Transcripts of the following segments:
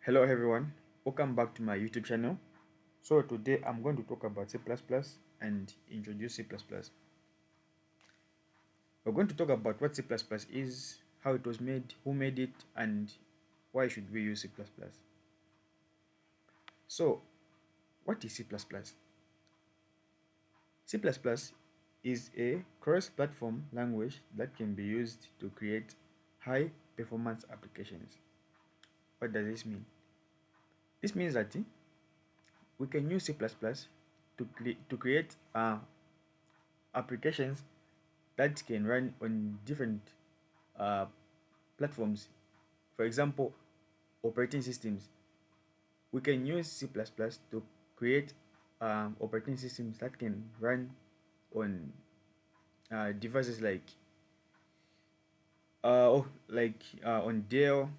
Hello everyone, welcome back to my YouTube channel. So today I'm going to talk about C++ and introduce C++. We're going to talk about what C++ is, how it was made, who made it, and why should we use C++. So what is C++? C++ is a cross-platform language that can be used to create high performance applications. What does this mean? This means that we can use C++ to create applications that can run on different uh, platforms. For example, operating systems. We can use C++ to create operating systems that can run on devices on Dell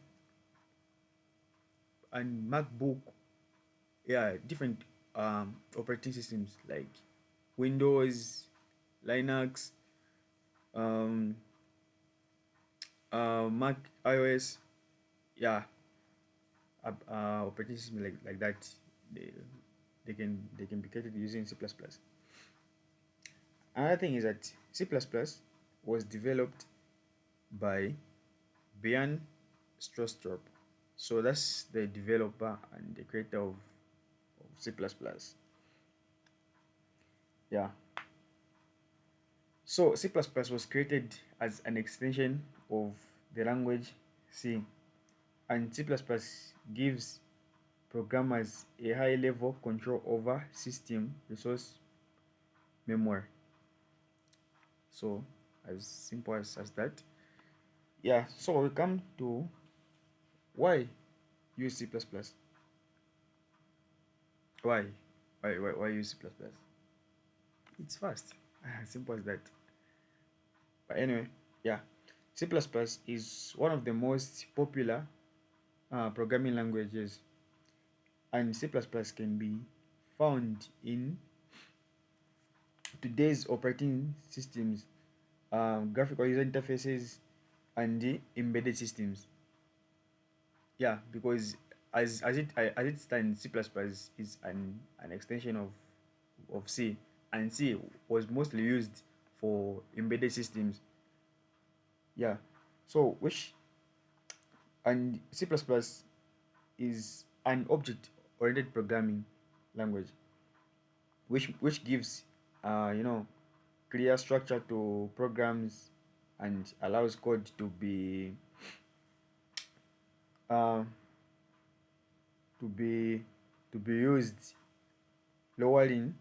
and MacBook. Yeah, different operating systems like Windows, Linux, um, Mac iOS. Yeah, operating system like that. They, they can be created using C++. Another thing is that C++ was developed by Bjorn Strostrup. So that's the developer and the creator of C++. Yeah. So C++ was created as an extension of the language C, and C++ gives programmers a high level control over system resource memory. So as simple as that. Yeah, so we come to why use C++. Why? Why use C++? It's fast. Simple as that. But anyway, yeah. C++ is one of the most popular programming languages, and C++ can be found in today's operating systems, graphical user interfaces, and the embedded systems. Yeah, because as it stands, C++ is an extension of C, and C was mostly used for embedded systems. Yeah, so which and C++ is an object-oriented programming language, which gives clear structure to programs and allows code uh, to be to be used, lowering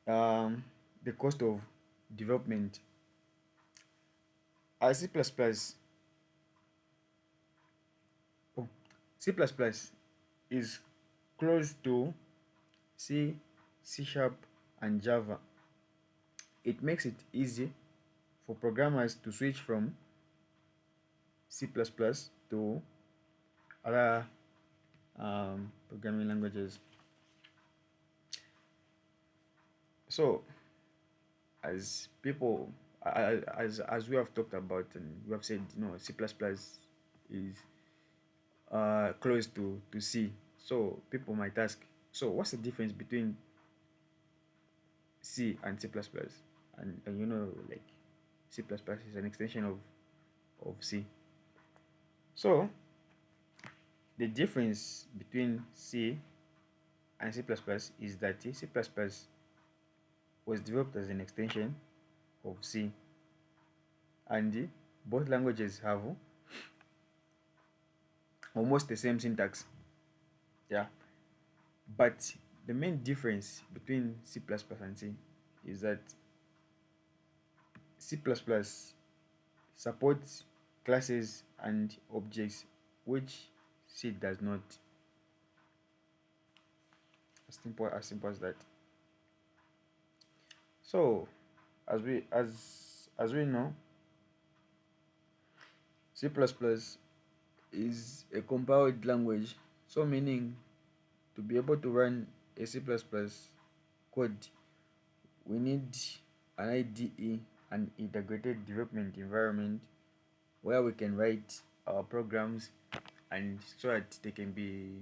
the cost of development. C++, oh, C++ is close to C, C Sharp, and Java. It makes it easy for programmers to switch from C++ to other programming languages. So, as people, as we have talked about and we have said, C++ is close to C. So people might ask, so what's the difference between C and C++? And like C++ is an extension of C. So the difference between C and C++ is that C++ was developed as an extension of C, and both languages have almost the same syntax. Yeah, but the main difference between C++ and C is that C++ supports classes and objects, which C does not. As simple as that. So, as we know, C++ is a compiled language. So meaning to be able to run a C++ code, we need an IDE, an integrated development environment, where we can write our programs and so that they can be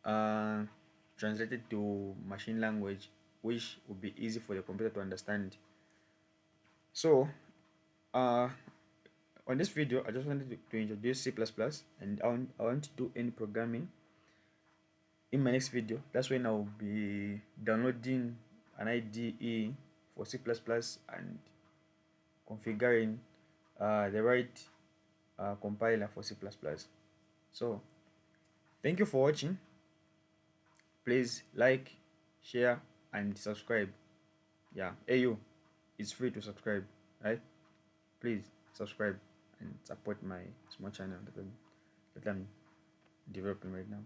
uh, translated to machine language, which would be easy for the computer to understand. So uh, on this video, I just wanted to introduce C++, and I want to do any programming in my next video. That's when I'll be downloading an IDE for C++ and configuring the right compiler for C++. So thank you for watching. Please like, share, and subscribe. Yeah, hey you, it's free to subscribe, right? Please subscribe and support my small channel that I'm developing right now.